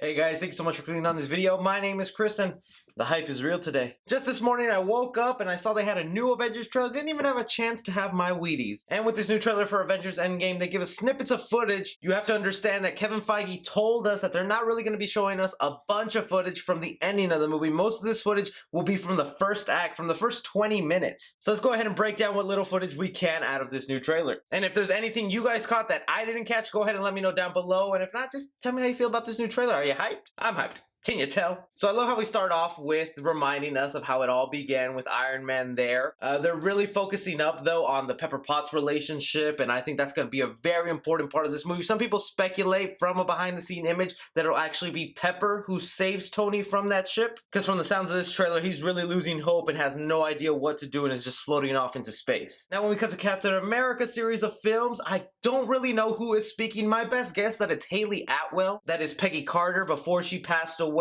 Hey guys, thanks so much for clicking on this video. My name is Chris and the hype is real today. Just this morning I woke up and I saw they had a new Avengers trailer. Didn't even have a chance to have my Wheaties. And with this new trailer for Avengers Endgame, they give us snippets of footage. You have to understand that Kevin Feige told us that they're not really going to be showing us a bunch of footage from the ending of the movie. Most of this footage will be from the first act, from the first 20 minutes. So let's go ahead and break down what little footage we can out of this new trailer. And if there's anything you guys caught that I didn't catch, go ahead and let me know down below. And if not, just tell me how you feel about this new trailer. Are you hyped? I'm hyped. Can you tell? So I love how we start off with reminding us of how it all began with Iron Man there. They're really focusing up though on the Pepper Potts relationship, and I think that's going to be a very important part of this movie. Some people speculate from a behind the scene image that it'll actually be Pepper who saves Tony from that ship, because from the sounds of this trailer he's really losing hope and has no idea what to do and is just floating off into space. Now when we cut to Captain America series of films, I don't really know who is speaking. My best guess that it's Haley Atwell, that is Peggy Carter before she passed away.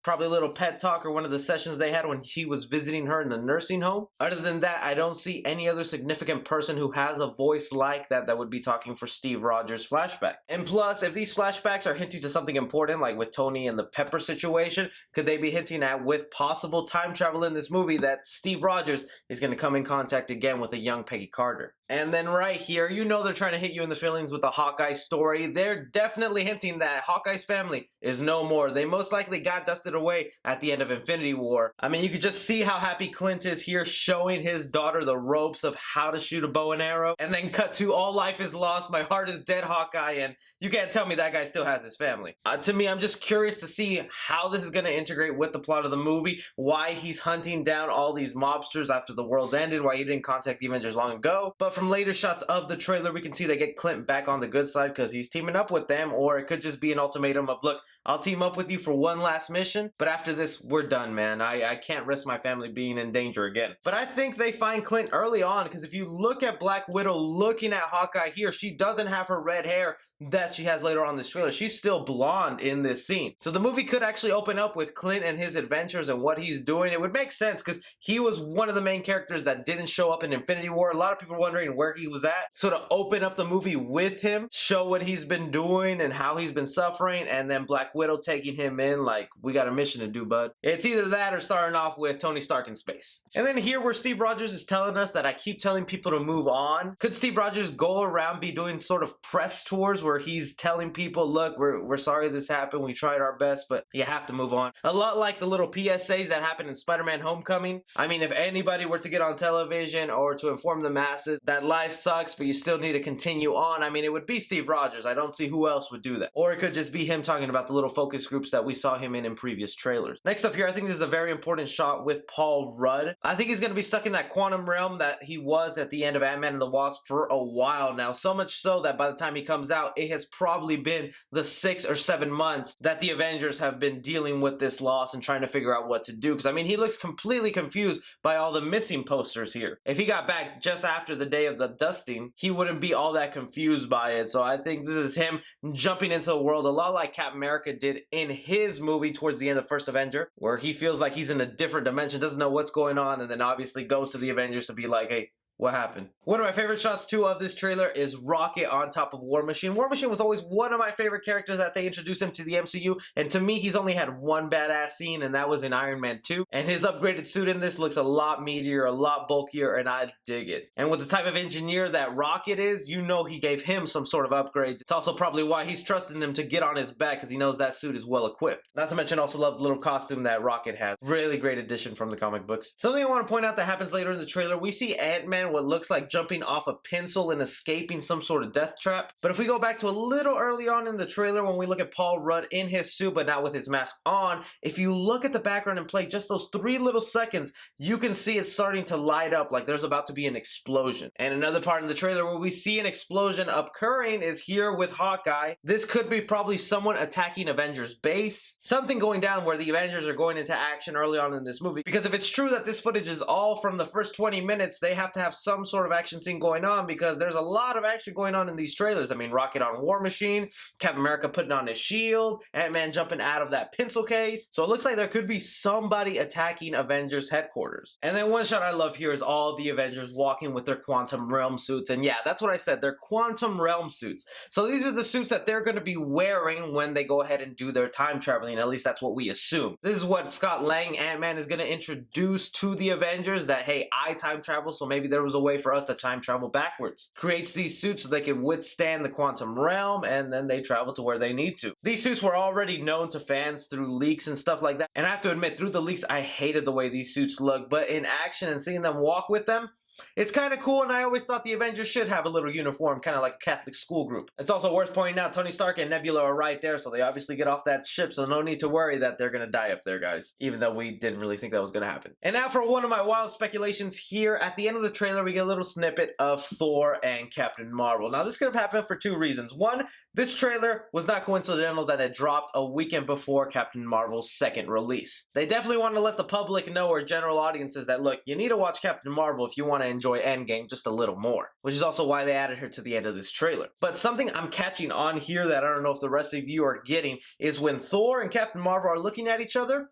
Probably a little pet talk or one of the sessions they had when he was visiting her in the nursing home. Other than that, I don't see any other significant person who has a voice like that would be talking for Steve Rogers' flashback. And plus, if these flashbacks are hinting to something important, like with Tony and the Pepper situation, could they be hinting at, with possible time travel in this movie, that Steve Rogers is going to come in contact again with a young Peggy Carter? And then right here, you know they're trying to hit you in the feelings with the Hawkeye story. They're definitely hinting that Hawkeye's family is no more. They most likely got dusted away at the end of Infinity War. I mean, you could just see how happy Clint is here, showing his daughter the ropes of how to shoot a bow and arrow. And then cut to all life is lost, my heart is dead, Hawkeye. And you can't tell me that guy still has his family. To me, I'm just curious to see how this is going to integrate with the plot of the movie, why he's hunting down all these mobsters after the world's ended, why he didn't contact the Avengers long ago. But from later shots of the trailer, we can see they get Clint back on the good side because he's teaming up with them, or it could just be an ultimatum of, look, I'll team up with you for one last mission, but after this, we're done, man. I can't risk my family being in danger again. But I think they find Clint early on, because if you look at Black Widow looking at Hawkeye here, she doesn't have her red hair that she has later on in this trailer. She's still blonde in this scene. So the movie could actually open up with Clint and his adventures and what he's doing. It would make sense because he was one of the main characters that didn't show up in Infinity War. A lot of people were wondering where he was at. So to open up the movie with him, show what he's been doing and how he's been suffering, and then Black Widow taking him in like, we got a mission to do, bud. It's either that or starting off with Tony Stark in space. And then here where Steve Rogers is telling us that I keep telling people to move on. Could Steve Rogers go around be doing sort of press tours where he's telling people, look, we're sorry this happened, we tried our best, but you have to move on? A lot like the little PSAs that happened in Spider-Man Homecoming. I mean, if anybody were to get on television or to inform the masses that life sucks but you still need to continue on, I mean, it would be Steve Rogers. I don't see who else would do that. Or it could just be him talking about the little focus groups that we saw him in previous trailers. Next up here, I think this is a very important shot with Paul Rudd. I think he's going to be stuck in that quantum realm that he was at the end of Ant-Man and the Wasp for a while now. So much so that by the time he comes out, it has probably been the 6 or 7 months that the Avengers have been dealing with this loss and trying to figure out what to do. Because I mean, he looks completely confused by all the missing posters here. If he got back just after the day of the dusting, he wouldn't be all that confused by it. So I think this is him jumping into the world, a lot like Captain America did in his movie towards the end of First Avenger, where he feels like he's in a different dimension, doesn't know what's going on, and then obviously goes to the Avengers to be like, hey, what happened? One of my favorite shots too of this trailer is Rocket on top of War Machine. War Machine was always one of my favorite characters that they introduced into the MCU, and to me he's only had one badass scene, and that was in Iron Man 2. And his upgraded suit in this looks a lot meatier, a lot bulkier, and I dig it. And with the type of engineer that Rocket is, you know he gave him some sort of upgrades. It's also probably why he's trusting him to get on his back, because he knows that suit is well equipped. Not to mention, also love the little costume that Rocket has. Really great addition from the comic books. Something I want to point out that happens later in the trailer, we see Ant-Man what looks like jumping off a pencil and escaping some sort of death trap. But if we go back to a little early on in the trailer, when we look at Paul Rudd in his suit but not with his mask on, if you look at the background and play just those 3 little seconds, you can see it starting to light up like there's about to be an explosion. And another part in the trailer where we see an explosion occurring is here with Hawkeye. This could be probably someone attacking Avengers base, something going down where the Avengers are going into action early on in this movie. Because if it's true that this footage is all from the first 20 minutes, they have to have have some sort of action scene going on, because there's a lot of action going on in these trailers. I mean, Rocket on War Machine, Captain America putting on his shield, Ant-Man jumping out of that pencil case. So it looks like there could be somebody attacking Avengers headquarters. And then one shot I love here is all the Avengers walking with their quantum realm suits. And yeah, that's what I said, they're quantum realm suits. So these are the suits that they're going to be wearing when they go ahead and do their time traveling. At least that's what we assume. This is what Scott Lang, Ant-Man, is going to introduce to the Avengers, that hey, I time travel, so maybe there was a way for us to time travel backwards. Creates these suits so they can withstand the quantum realm, and then they travel to where they need to. These suits were already known to fans through leaks and stuff like that, and I have to admit, through the leaks, I hated the way these suits look, but in action and seeing them walk with them, it's kind of cool, and I always thought the Avengers should have a little uniform, kind of like a Catholic school group. It's also worth pointing out, Tony Stark and Nebula are right there, so they obviously get off that ship, so no need to worry that they're going to die up there, guys. Even though we didn't really think that was going to happen. And now for one of my wild speculations here. At the end of the trailer, we get a little snippet of Thor and Captain Marvel. Now, this could have happened for two reasons. One, this trailer was not coincidental that it dropped a weekend before Captain Marvel's second release. They definitely want to let the public know, or general audiences, that look, you need to watch Captain Marvel if you want to enjoy Endgame just a little more, which is also why they added her to the end of this trailer. But something I'm catching on here that I don't know if the rest of you are getting is when Thor and Captain Marvel are looking at each other,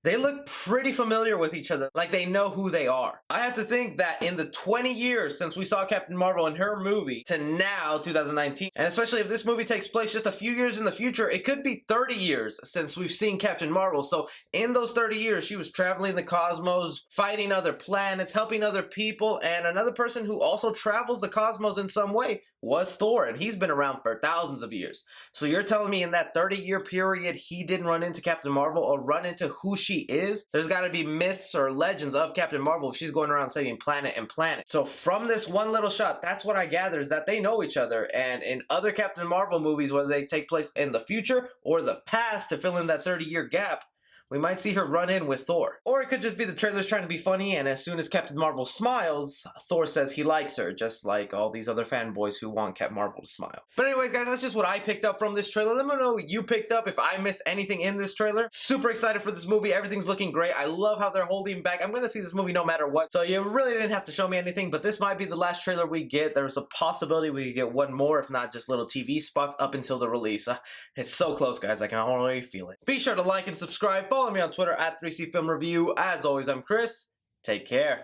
they look pretty familiar with each other, like they know who they are. I have to think that in the 20 years since we saw Captain Marvel in her movie to now, 2019, and especially if this movie takes place just a few years in the future, it could be 30 years since we've seen Captain Marvel. So in those 30 years, she was traveling the cosmos, fighting other planets, helping other people, and another person who also travels the cosmos in some way was Thor, and he's been around for thousands of years. So you're telling me in that 30-year period, he didn't run into Captain Marvel or run into who she is? There's got to be myths or legends of Captain Marvel if she's going around saving planet and planet. So from this one little shot, that's what I gather, is that they know each other. And in other Captain Marvel movies, whether they take place in the future or the past to fill in that 30-year gap, we might see her run in with Thor. Or it could just be the trailers trying to be funny, and as soon as Captain Marvel smiles, Thor says he likes her, just like all these other fanboys who want Captain Marvel to smile. But anyways, guys, that's just what I picked up from this trailer. Let me know what you picked up, if I missed anything in this trailer. Super excited for this movie. Everything's looking great. I love how they're holding back. I'm going to see this movie no matter what. So you really didn't have to show me anything, but this might be the last trailer we get. There's a possibility we could get one more, if not just little TV spots up until the release. It's so close, guys. I can already feel it. Be sure to like and subscribe. Follow me on Twitter at 3C Film Review. As always, I'm Chris. Take care.